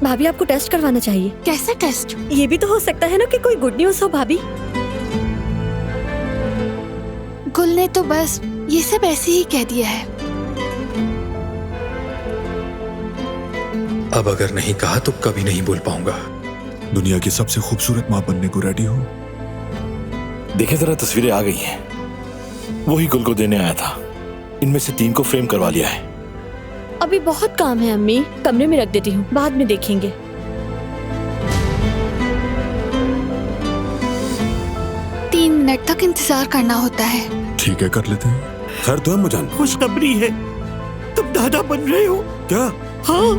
भाभी आपको टेस्ट करवाना चाहिए। कैसा टेस्ट? ये भी तो हो सकता है ना कि कोई गुड न्यूज हो भाभी। गुल ने तो बस ये सब ऐसे ही कह दिया है। अब अगर नहीं कहा तो कभी नहीं बोल पाऊंगा। दुनिया की सबसे खूबसूरत माँ बनने को रेडी हो? देखे जरा, तस्वीरें आ गई हैं। वही गुल को देने आया था। इनमें से 3 को फ्रेम करवा लिया है। अभी बहुत काम है अम्मी, कमरे में रख देती हूँ, बाद में देखेंगे। 3 मिनट तक इंतजार करना होता है। ठीक है, कर लेते हैं। खैर तो अम्मा जान, खुशखबरी है, तुम दादा बन रहे हो। क्या? हाँ,